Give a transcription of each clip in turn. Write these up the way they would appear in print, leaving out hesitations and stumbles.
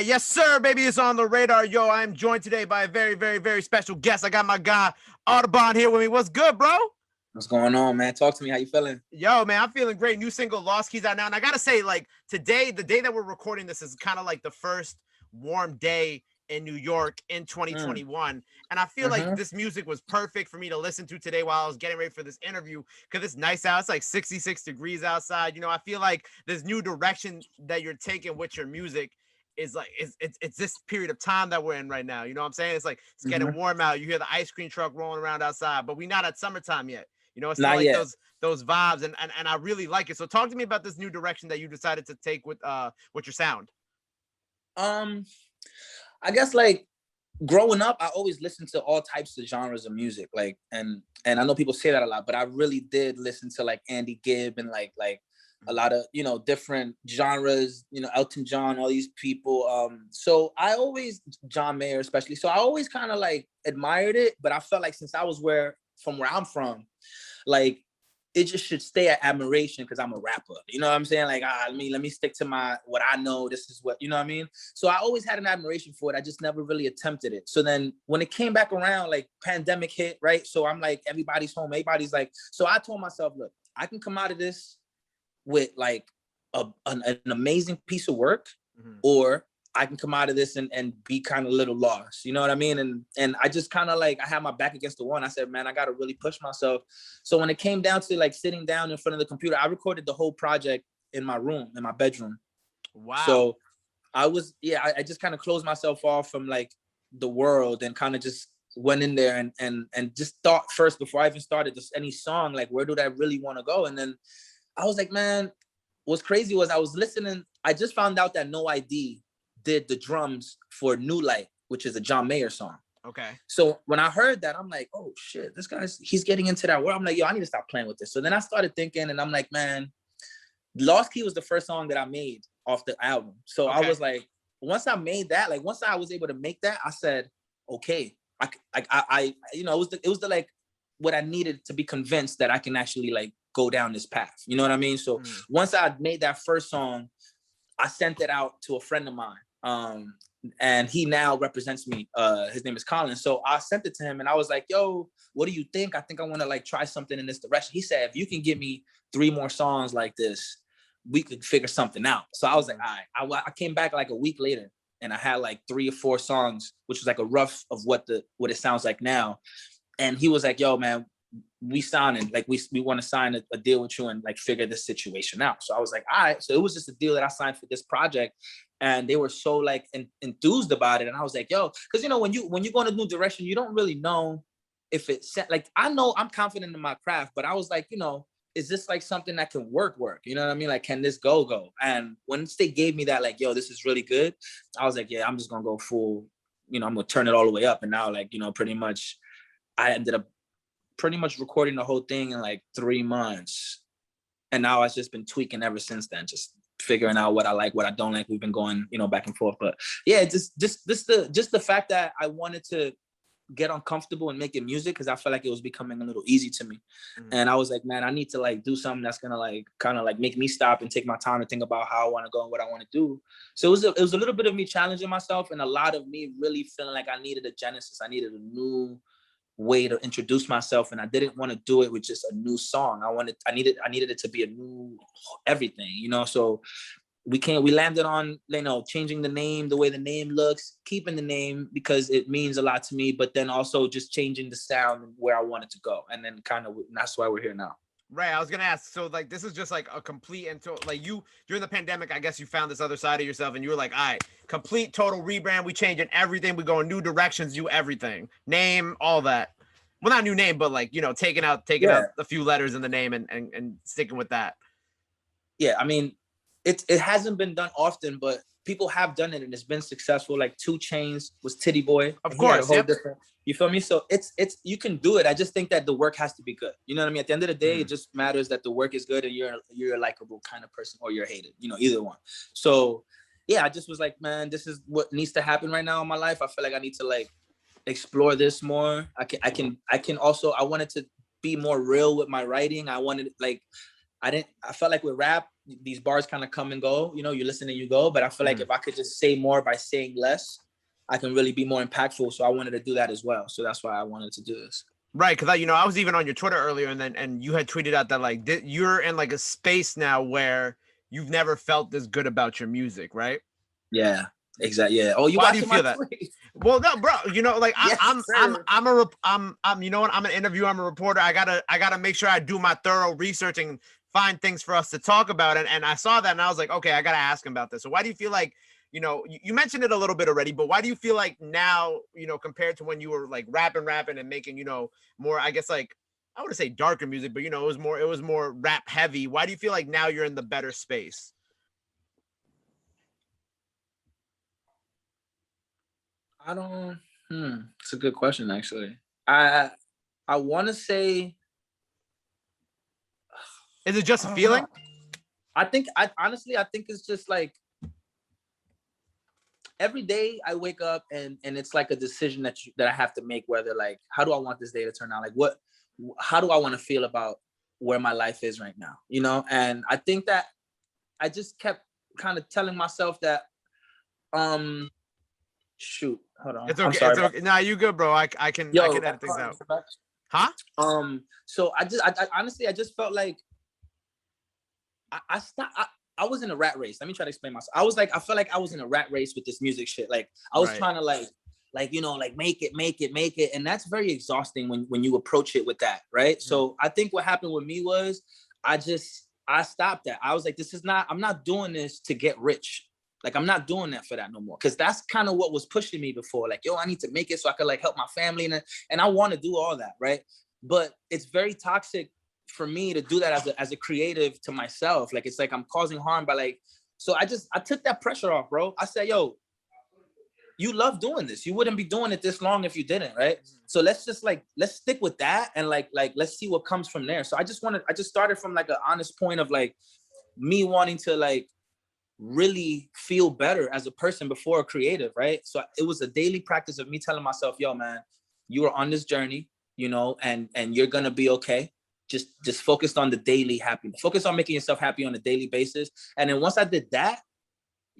Yes, sir, baby. It's on the radar. Yo, I'm joined today by a very, very, very special guest. I got my guy Audubon here with me. What's good, bro? What's going on, man? Talk to me. How you feeling? Yo, man, I'm feeling great. New single, Lost Keys, out now. And I got to say, like, today, the day that we're recording this is kind of like the first warm day in New York in 2021. And I feel like this music was perfect for me to listen to today while I was getting ready for this interview because it's nice out. It's like 66 degrees outside. You know, I feel like this new direction that you're taking with your music is like it's this period of time that we're in right now. You know what I'm saying? It's like it's getting warm out. You hear the ice cream truck rolling around outside, but we're not at summertime yet. You know, it's still like those vibes, and I really like it. So talk to me about this new direction that you decided to take with your sound. I guess like growing up, I always listened to all types of genres of music. Like, and I know people say that a lot, but I really did listen to like Andy Gibb and like a lot of, you know, different genres, you know, Elton John, all these people. So I always, John Mayer especially, so I always kind of like admired it, but I felt like since I was from where I'm from, like it just should stay at admiration because I'm a rapper. You know what I'm saying? Like, let me stick to what I know. This is what, you know what I mean? So I always had an admiration for it. I just never really attempted it. So then when it came back around, like pandemic hit, right? So I'm like, everybody's home. Everybody's like, so I told myself, look, I can come out of this with like an amazing piece of work, or I can come out of this and be kind of a little lost, you know what I mean? And I just kind of like, I had my back against the wall and I said, man, I got to really push myself. So when it came down to like sitting down in front of the computer, I recorded the whole project in my room, in my bedroom. Wow. So I just kind of closed myself off from like the world and kind of just went in there and just thought first before I even started just any song, like, where do I really want to go? And then I was like, man, what's crazy was I was listening. I just found out that No ID did the drums for New Light, which is a John Mayer song. Okay. So when I heard that, I'm like, oh shit, he's getting into that world. I'm like, yo, I need to stop playing with this. So then I started thinking and I'm like, man, Lost Key was the first song that I made off the album. So I was like, once I made that, like once I was able to make that, I said, okay, I you know, it was the like what I needed to be convinced that I can actually like go down this path. You know what I mean? So once I made that first song, I sent it out to a friend of mine. And he now represents me. His name is Colin. So I sent it to him and I was like, yo, what do you think? I think I want to like try something in this direction. He said, if you can give me 3 more songs like this, we could figure something out. So I was like, all right. I came back like a week later and I had like 3 or 4 songs, which was like a rough of what it sounds like now. And he was like, yo, man, we signing, like we want to sign a deal with you and like figure this situation out. So I was like, all right. So it was just a deal that I signed for this project. And they were so like enthused about it. And I was like, yo, because you know, when you go in a new direction, you don't really know if it's like, I know I'm confident in my craft, but I was like, you know, is this like something that can work? You know what I mean? Like, can this go? And once they gave me that, like, yo, this is really good, I was like, yeah, I'm just gonna go full, you know, I'm gonna turn it all the way up. And now, like, you know, pretty much I ended up pretty much recording the whole thing in like 3 months. And now I've just been tweaking ever since then, just figuring out what I like, what I don't like. We've been going, you know, back and forth. But yeah, just the fact that I wanted to get uncomfortable and making music because I felt like it was becoming a little easy to me. And I was like, man, I need to like do something that's gonna like kind of like make me stop and take my time to think about how I want to go and what I want to do. So it was a little bit of me challenging myself and a lot of me really feeling like I needed a genesis. I needed a new way to introduce myself, and I didn't want to do it with just a new song. I needed it to be a new everything, you know. So we landed on, you know, changing the name, the way the name looks, keeping the name because it means a lot to me, but then also just changing the sound and where I want it to go. And then kind of that's why we're here now. Right. I was going to ask, so like, this is just like a complete and like during the pandemic, I guess you found this other side of yourself and you were like, all right, complete total rebrand. We changing everything. We go in new directions, do everything, name, all that. Well, not new name, but like, you know, taking out a few letters in the name and sticking with that. Yeah. I mean, it hasn't been done often, but people have done it and it's been successful. Like 2 Chainz was Titty Boy. Of course. You feel me? So it's you can do it. I just think that the work has to be good. You know what I mean? At the end of the day, it just matters that the work is good and you're a likable kind of person or you're hated, you know, either one. So yeah, I just was like, man, this is what needs to happen right now in my life. I feel like I need to like explore this more. I can also, I wanted to be more real with my writing. I wanted like, I felt like with rap, these bars kind of come and go, you know, you listen and you go. But I feel like if I could just say more by saying less, I can really be more impactful. So I wanted to do that as well. So that's why I wanted to do this. Right, because I was even on your Twitter earlier, and you had tweeted out that like you're in like a space now where you've never felt this good about your music, right? Yeah, exactly. Yeah. Oh, you Why do you watching feel my that? tweets? Well, no, bro. Like Yes, I'm you know what? I'm an interviewer. I'm a reporter. I gotta make sure I do my thorough research and find things for us to talk about. And I saw that, and I was like, okay, I gotta ask him about this. So why do you feel like, you mentioned it a little bit already, but why do you feel like now, compared to when you were like rapping and making, more, I guess, like, I wouldn't say darker music, but it was more rap heavy. Why do you feel like now you're in the better space? I don't. It's a good question, actually. I want to say. Is it just a feeling? I think it's just like every day I wake up and it's like a decision that I have to make, whether like, how do I want this day to turn out? Like how do I want to feel about where my life is right now? And I think that I just kept kind of telling myself that, shoot, hold on. It's okay. I'm sorry, it's okay. Nah, you good, bro. I can edit things out. Huh? So I honestly, I just felt like I stopped. I was in a rat race. Let me try to explain myself. I felt like I was in a rat race with this music shit. Like I was trying to like make it. And that's very exhausting when you approach it with that. Right. Mm-hmm. So I think what happened with me was I stopped that. I was like, I'm not doing this to get rich. Like, I'm not doing that for that no more. Cause that's kind of what was pushing me before. Like, yo, I need to make it so I could like help my family. And I want to do all that. Right. But it's very toxic for me to do that as a creative to myself. Like, it's like I'm causing harm by like, so I took that pressure off, bro. I said, yo, you love doing this. You wouldn't be doing it this long if you didn't, right? So let's stick with that and like let's see what comes from there. So I just started from like an honest point of like me wanting to like really feel better as a person before a creative, right? So it was a daily practice of me telling myself, yo, man, you are on this journey, and you're gonna be okay. Just focused on the daily happiness. Focus on making yourself happy on a daily basis. And then once I did that,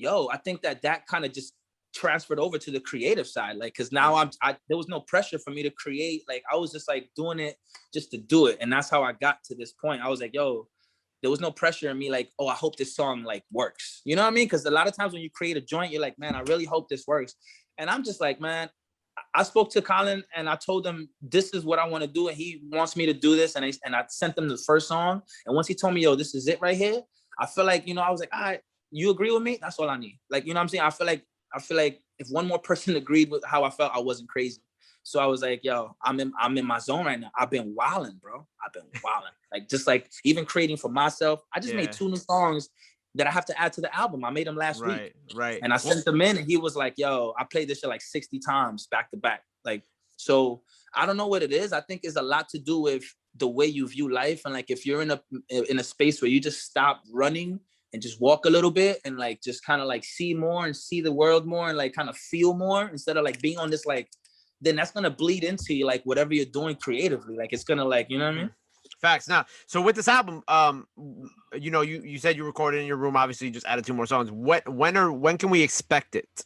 I think that kind of just transferred over to the creative side. Like, cause now there was no pressure for me to create. Like, I was just like doing it just to do it. And that's how I got to this point. I was like, yo, there was no pressure in me. Like, oh, I hope this song like works. You know what I mean? Cause a lot of times when you create a joint, you're like, man, I really hope this works. And I'm just like, man, I spoke to Colin and I told him, this is what I want to do. And he wants me to do this. And I sent him the first song. And once he told me, yo, this is it right here. I feel like, I was like, all right, you agree with me? That's all I need. Like, you know what I'm saying? I feel like if one more person agreed with how I felt, I wasn't crazy. So I was like, yo, I'm in my zone right now. I've been wilding, bro. I've been wilding. Like, just like even creating for myself. I just made 2 new songs that I have to add to the album. I made them last week. Right. And I sent them in and he was like, yo, I played this shit like 60 times back to back. Like, so I don't know what it is. I think it's a lot to do with the way you view life. And like, if you're in a space where you just stop running and just walk a little bit and like, just kind of like see more and see the world more and like kind of feel more instead of like being on this, like, then that's going to bleed into you, like whatever you're doing creatively. Like, it's going to like, you know what I mean? Facts. Now, so with this album, you said you recorded in your room. Obviously, you just added 2 more songs. When can we expect it?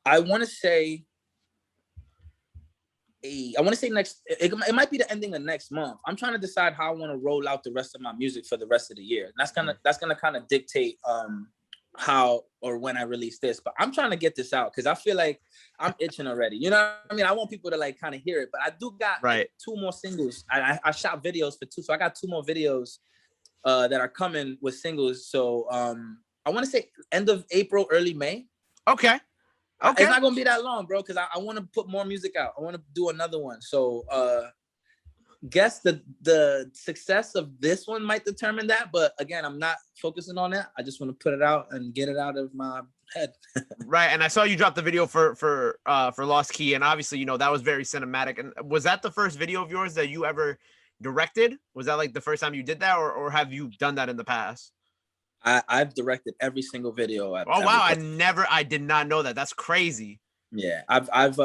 I want to say next. It might be the ending of next month. I'm trying to decide how I want to roll out the rest of my music for the rest of the year. And that's gonna kind of dictate how or when I release this. But I'm trying to get this out because I feel like I'm itching already. You know what I mean? I want people to like kind of hear it. But I do got like 2 more singles. I shot videos for 2, so I got 2 more videos that are coming with singles. So I want to say end of April, early May. Okay. It's not gonna be that long, bro, because I want to put more music out. I want to do another one. So guess the success of this one might determine that. But again, I'm not focusing on that. I just want to put it out and get it out of my head. Right. And I saw you drop the video for Lost Key, and obviously, that was very cinematic. And was that the first video of yours that you ever directed? Was that like the first time you did that, or have you done that in the past? I've directed every single video. Wow! I did not know that. That's crazy. Yeah, I've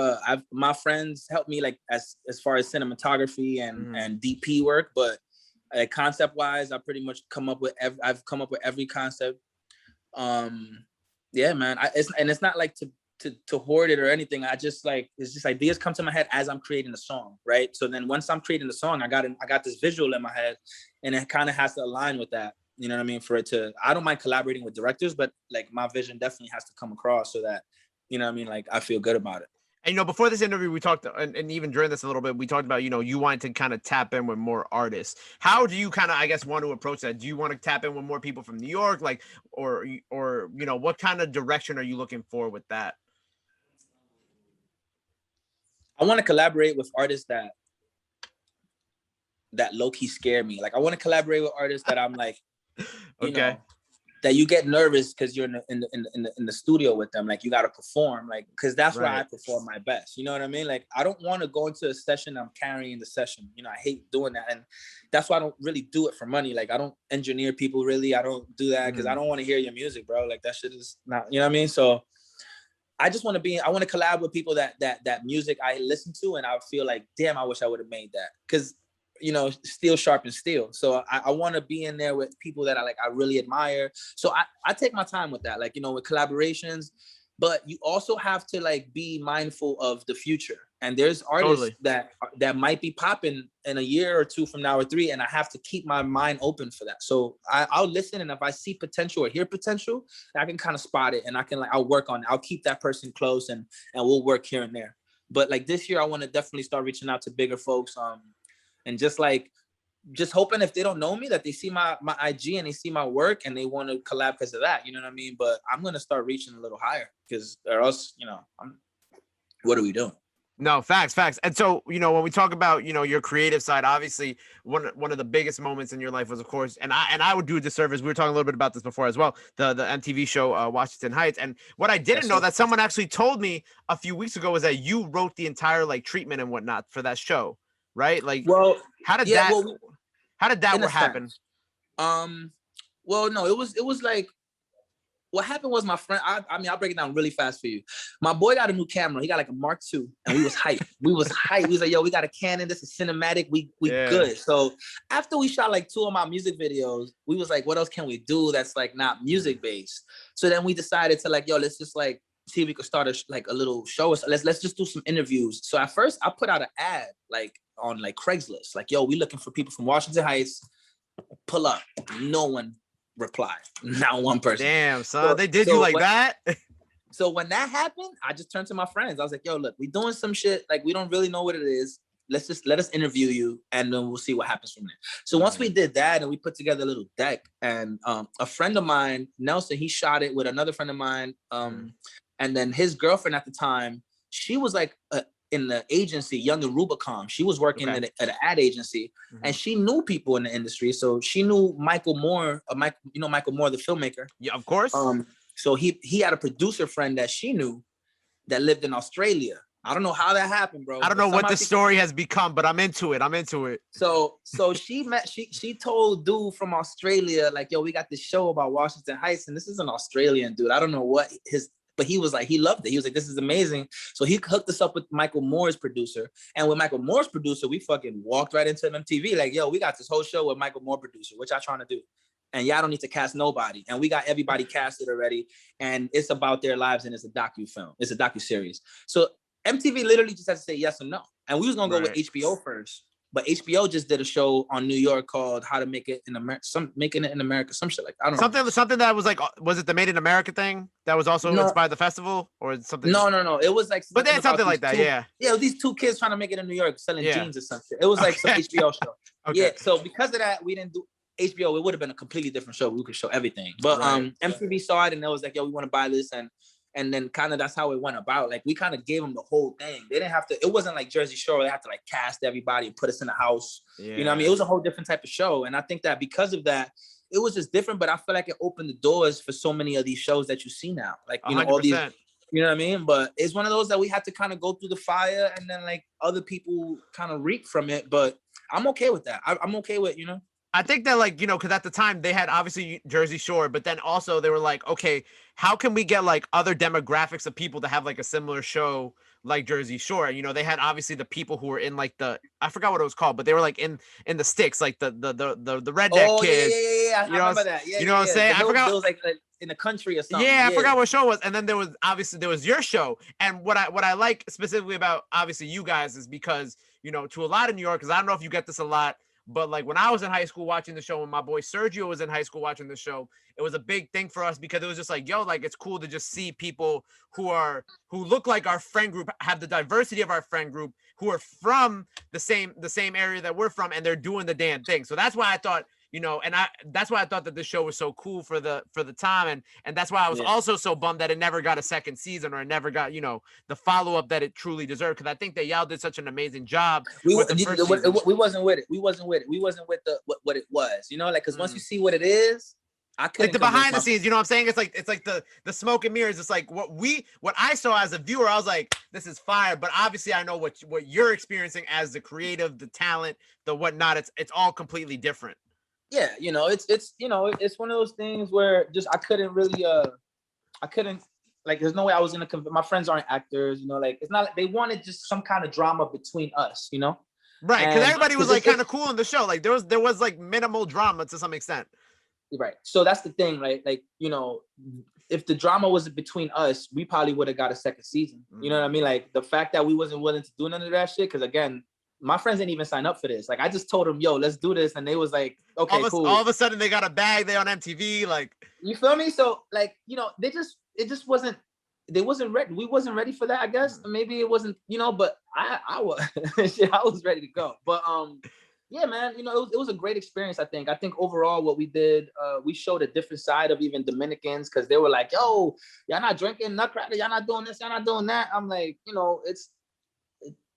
my friends helped me like as far as cinematography and DP work, but Concept wise, I pretty much I've come up with every concept. Yeah, man. It's not like to hoard it or anything. I just like, it's just ideas come to my head as I'm creating the song, right? So then once I'm creating the song, I got this visual in my head, and it kind of has to align with that. You know what I mean? For it to, I don't mind collaborating with directors, but like my vision definitely has to come across so that, you know what I mean? Like I feel good about it. And, before this interview, we talked, and even during this a little bit, we talked about, you wanted to kind of tap in with more artists. How do you kind of, I guess, want to approach that? Do you want to tap in with more people from New York? Like, or, what kind of direction are you looking for with that? I want to collaborate with artists that low-key scare me. Like I want to collaborate with artists that I'm like, you know, that you get nervous because you're in the studio with them. Like you got to perform, like, because that's where I perform my best. You know what I mean? Like I don't want to go into a session, I'm carrying the session. You know, I hate doing that. And that's why I don't really do it for money. Like I don't engineer people really. I don't do that because I don't want to hear your music, bro. Like that shit is not, you know what I mean? So I just want to I want to collab with people that music I listen to, and I feel like, damn, I wish I would have made that. Because, you know, steel sharpens steel. So I want to be in there with people that I really admire. So I take my time with that, like, you know, with collaborations, but you also have to like be mindful of the future. And there's artists that might be popping in a year or two from now or 3, and I have to keep my mind open for that. So I'll listen, and if I see potential or hear potential, I can kind of spot it, and I'll work on it. I'll keep that person close, and we'll work here and there. But like this year, I want to definitely start reaching out to bigger folks, and just hoping if they don't know me that they see my IG and they see my work and they want to collab because of that. You know what I mean? But I'm gonna start reaching a little higher, because or else, you know, what are we doing? No, facts. And so, when we talk about, your creative side, obviously one of the biggest moments in your life was, of course, and I would do a disservice. We were talking a little bit about this before as well, the MTV show, Washington Heights. And what I didn't know that someone actually told me a few weeks ago was that you wrote the entire like treatment and whatnot for that show, right? Like, well, how did that happen? Well, no, it was like, what happened was my friend, I mean, I'll break it down really fast for you. My boy got a new camera. He got like a Mark II, and we was hyped. We was like, yo, we got a Canon. This is cinematic. We good. So after we shot like 2 of my music videos, we was like, what else can we do that's like not music based? So then we decided to like, yo, let's just like see if we could start a little show. So let's just do some interviews. So at first I put out an ad like on like Craigslist, like, yo, we looking for people from Washington Heights. Pull up. No one replied. Not one person. Damn, son. They did you like that? So when that happened, I just turned to my friends. I was like, yo, look, we doing some shit. Like, we don't really know what it is. Let us interview you, and then we'll see what happens from there. So once we did that, and we put together a little deck, and a friend of mine, Nelson, he shot it with another friend of mine. And then his girlfriend at the time, she was like in the agency, Young and Rubicon. She was working at an ad agency, and she knew people in the industry. So she knew Michael Moore, Michael Moore, the filmmaker. Yeah, of course. So he had a producer friend that she knew that lived in Australia. I don't know how that happened, bro. I don't know what the story has become, but I'm into it. So she told dude from Australia, like, yo, we got this show about Washington Heights, and this is an Australian dude. I don't know what but he was like, he loved it. He was like, this is amazing. So he hooked us up with Michael Moore's producer. And with Michael Moore's producer, we fucking walked right into MTV. Like, yo, we got this whole show with Michael Moore producer. What y'all trying to do? And y'all don't need to cast nobody. And we got everybody casted already. And it's about their lives, and it's a docu-film. It's a docu-series. So MTV literally just had to say yes or no. And we was going to go with HBO first. But HBO just did a show on New York called How to Make It in America, Making It in America, some shit like that. I don't know. Something that was like, was it the Made in America thing that was also inspired the festival, or something? No. It was like, but then something like that, yeah. Yeah, these 2 kids trying to make it in New York selling jeans or something. It was like some HBO show. Yeah, so because of that, we didn't do HBO. It would have been a completely different show. We could show everything. But MTV saw it, and it was like, yo, we want to buy this, and then kind of that's how it went about. Like, we kind of gave them the whole thing. They didn't have to, it wasn't like Jersey Shore. They had to like cast everybody and put us in a house. Yeah. You know what I mean? It was a whole different type of show. And I think that because of that, it was just different, but I feel like it opened the doors for so many of these shows that you see now. Like, you know, 100%. All these, you know what I mean? But it's one of those that we had to kind of go through the fire, and then like other people kind of reap from it. But I'm okay with that. I'm okay with, you know. I think that, like, you know, because at the time they had obviously Jersey Shore, but then also they were like, okay, how can we get like other demographics of people to have like a similar show like Jersey Shore. You know, they had obviously the people who were in like I forgot what it was called, but they were like in the sticks, like the redneck kids. Yeah. I remember that. You know what I'm saying? I forgot. There was like in the country or something. Yeah, I forgot what show it was. And then there was your show. And what I like specifically about obviously you guys is because, you know, to a lot of New Yorkers, I don't know if you get this a lot, but like when I was in high school watching the show, when my boy Sergio was in high school watching the show, it was a big thing for us because it was just like, yo, like it's cool to just see people who look like our friend group, have the diversity of our friend group, who are from the same area that we're from, and they're doing the damn thing. So that's why I thought, you know, and that's why I thought that this show was so cool for the time, and that's why I was also so bummed that it never got a second season, or it never got, you know, the follow-up that it truly deserved, because I think that y'all did such an amazing job. We wasn't with it. We wasn't with the what it was, you know, like, because once you see what it is, I couldn't, like the behind the scenes, you know what I'm saying? It's like the smoke and mirrors. It's like what I saw as a viewer, I was like, this is fire. But obviously I know what you're experiencing as the creative, the talent, the whatnot. It's all completely different. Yeah, you know, it's you know, it's one of those things where just I couldn't really like, there's no way I was gonna my friends aren't actors, you know, like it's not like they wanted just some kind of drama between us, you know? Right, because everybody was like kind of cool in the show. Like there was like minimal drama to some extent. Right. So that's the thing, right? Like, you know, if the drama was between us, we probably would have got a second season. You know what I mean? Like the fact that we wasn't willing to do none of that shit, because again, my friends didn't even sign up for this. Like I just told them, yo, let's do this. And they was like, okay, cool. All of a sudden they got a bag, they on MTV, like, you feel me? So like, you know, it just wasn't, they wasn't ready. We wasn't ready for that, I guess. Maybe it wasn't, you know, but I was I was ready to go. But yeah, man, you know, it was a great experience. I think overall what we did, we showed a different side of even Dominicans, because they were like, yo, y'all not drinking nutcracker, y'all not doing this, y'all not doing that. I'm like, you know, it's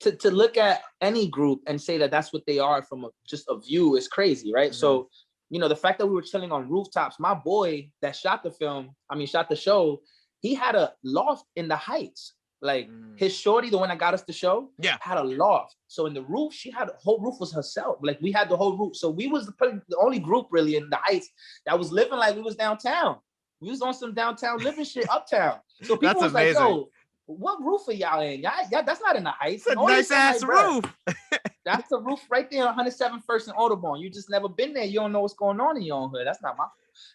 to look at any group and say that that's what they are from just a view is crazy, right? So, you know, the fact that we were chilling on rooftops, my boy that shot the show, he had a loft in the Heights. Like his shorty, the one that got us the show, had a loft. So in the roof, she had the whole roof was herself. Like we had the whole roof. So we was the only group really in the Heights that was living like we was downtown. We was on some downtown living shit uptown. So people was like, yo, what roof are y'all in? Y'all, that's not in the Heights. It's a nice ass roof. That's the roof right there on 107 First and Audubon. You just never been there. You don't know what's going on in your own hood. That's not my.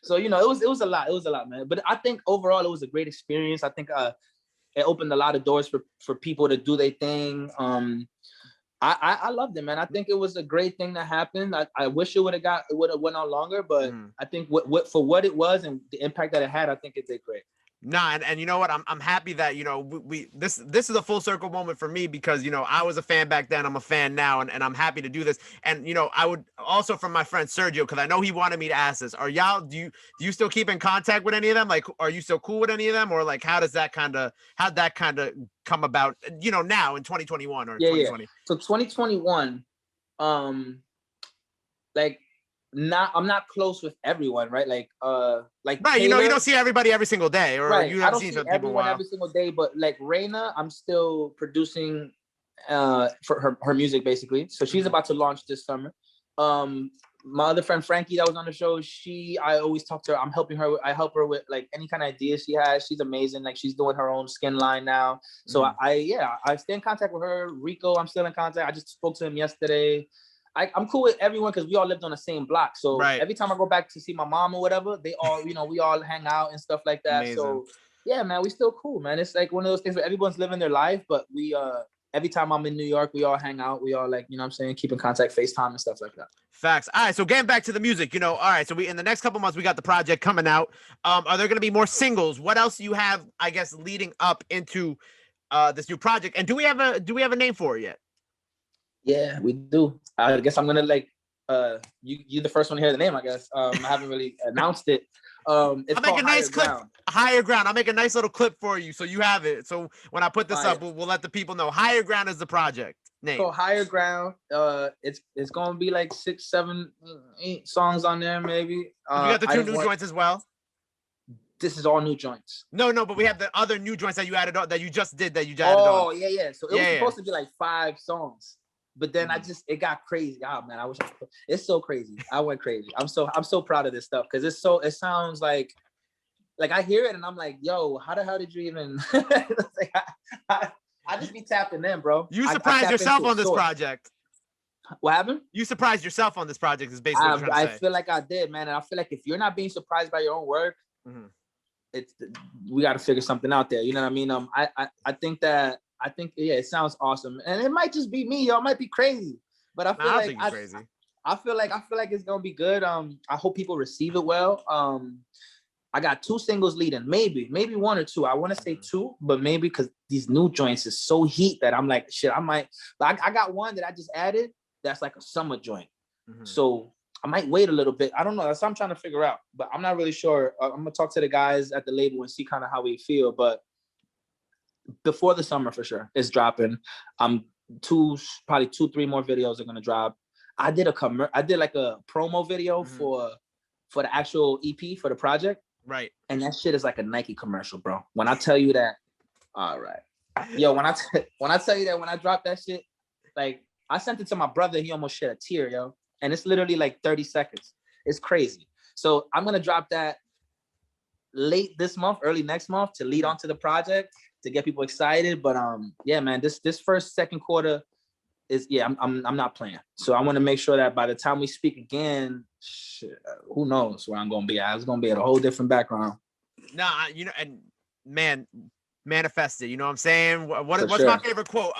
So, you know, it was a lot. It was a lot, man. But I think overall it was a great experience. I think it opened a lot of doors for people to do their thing. I loved it, man. I think it was a great thing that happened. I wish it would have went on longer, but I think what for what it was and the impact that it had, I think it did great. Nah, and you know what? I'm happy that, you know, this is a full circle moment for me, because, you know, I was a fan back then, I'm a fan now, and I'm happy to do this. And, you know, I would also, from my friend Sergio, because I know he wanted me to ask this, are y'all, do you still keep in contact with any of them? Like, are you still cool with any of them? Or like, how'd that kind of come about, you know, now in 2021 or 2020? Yeah. So 2021, like, I'm not close with everyone, right? Like right, Taylor, you know, you don't see everybody every single day, or right. you haven't seen see everyone every single day, but like Raina, I'm still producing for her music basically. So she's about to launch this summer. My other friend Frankie that was on the show, I always talk to her. I help her with like any kind of ideas she has. She's amazing. Like she's doing her own skin line now. So I stay in contact with her. Rico, I'm still in contact. I just spoke to him yesterday. I'm cool with everyone because we all lived on the same block. So every time I go back to see my mom or whatever, they all, you know, we all hang out and stuff like that. Amazing. So yeah, man, we still cool, man. It's like one of those things where everyone's living their life, but we every time I'm in New York, we all hang out. We all, like, you know what I'm saying, keep in contact, FaceTime and stuff like that. Facts. All right, so getting back to the music, you know, all right, so we in the next couple months we got the project coming out. Are there going to be more singles? What else do you have, I guess, leading up into this new project? And do we have a name for it yet? Yeah, we do. I guess I'm gonna like you the first one to hear the name, I guess. I haven't really announced it. I'll make a nice clip. Higher Ground. I'll make a nice little clip for you so you have it. So when I put this up, we'll let the people know. Higher Ground is the project name. So Higher Ground, it's gonna be like 6, 7, 8 songs on there, maybe. You got the 2 new joints as well. This is all new joints. No, but we have the other new joints that you added on, that you just did, that you added on. Oh, yeah. So it was supposed to be like 5 songs. But then it got crazy. Oh man, it's so crazy. I went crazy. I'm so proud of this stuff because it sounds like I hear it and I'm like, yo, how the hell did you even? I just be tapping in, bro. You surprised yourself on this project. What happened? You surprised yourself on this project is basically what I'm trying to say. I feel like I did, man. And I feel like if you're not being surprised by your own work, we got to figure something out there. You know what I mean? I think it sounds awesome, and it might just be me, yo. It might be crazy, but I feel like it's gonna be good. I hope people receive it well. I got 2 singles leading, maybe 1 or 2. I want to say 2, but maybe because these new joints is so heat that I'm like, shit, I might. But I got one that I just added that's like a summer joint, so I might wait a little bit. I don't know. That's what I'm trying to figure out, but I'm not really sure. I'm gonna talk to the guys at the label and see kind of how we feel. But before the summer, for sure, it's dropping. Probably 2-3 more videos are gonna drop. I did like a promo video for the actual EP for the project. Right. And that shit is like a Nike commercial, bro. When I tell you that, all right. Yo, when I tell you that, when I dropped that shit, like I sent it to my brother, he almost shed a tear, yo. And it's literally like 30 seconds. It's crazy. So I'm gonna drop that late this month, early next month to lead onto the project to get people excited. But yeah, man, this second quarter is I'm not playing. So I want to make sure that by the time we speak again, shit, who knows where I'm gonna be at? It's gonna be at a whole different background. Nah, you know, and man, manifest it. You know what I'm saying? What's my favorite quote?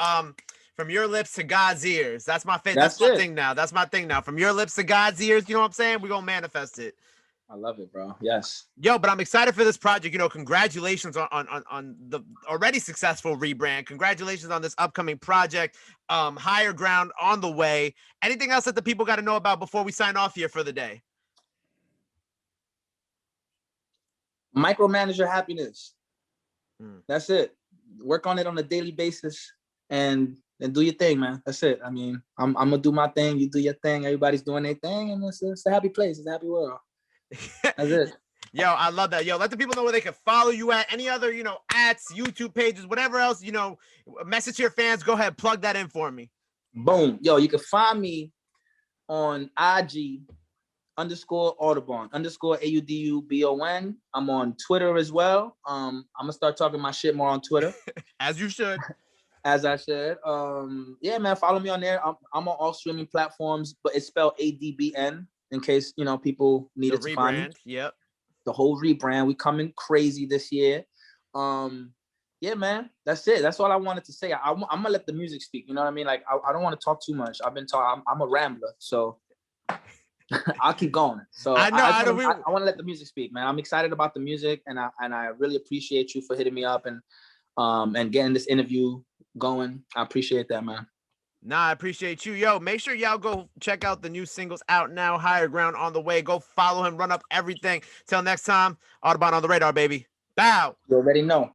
From your lips to God's ears. That's my favorite. That's my thing now. That's my thing now. From your lips to God's ears. You know what I'm saying? We're gonna manifest it. I love it, bro. Yes. Yo, but I'm excited for this project. You know, congratulations on the already successful rebrand. Congratulations on this upcoming project. Higher ground on the way. Anything else that the people got to know about before we sign off here for the day? Micromanage your happiness. That's it. Work on it on a daily basis and do your thing, man. That's it. I mean, I'm gonna do my thing. You do your thing. Everybody's doing their thing, and it's a happy place. It's a happy world. That's it. Yo, I love that. Yo, let the people know where they can follow you at. Any other, ads, YouTube pages, whatever else, message your fans. Go ahead, plug that in for me. Boom. Yo, you can find me on IG _Audubon _AUDUBON. I'm on Twitter as well. I'm gonna start talking my shit more on Twitter. As you should. As I should. Yeah, man, follow me on there. I'm on all streaming platforms, but it's spelled ADBN in case people needed to find me. Yep. The whole rebrand. We coming crazy this year. Yeah, man, that's it. That's all I wanted to say. I'm gonna let the music speak. You know what I mean? Like I don't want to talk too much. I've been talking. I'm a rambler, so I'll keep going. So I want to let the music speak, man. I'm excited about the music, and I really appreciate you for hitting me up and getting this interview going. I appreciate that, man. Nah, I appreciate you. Yo, make sure y'all go check out the new singles out now. Higher Ground on the way. Go follow him, run up everything. Till next time, Audubon on the radar, baby. Bow. You already know.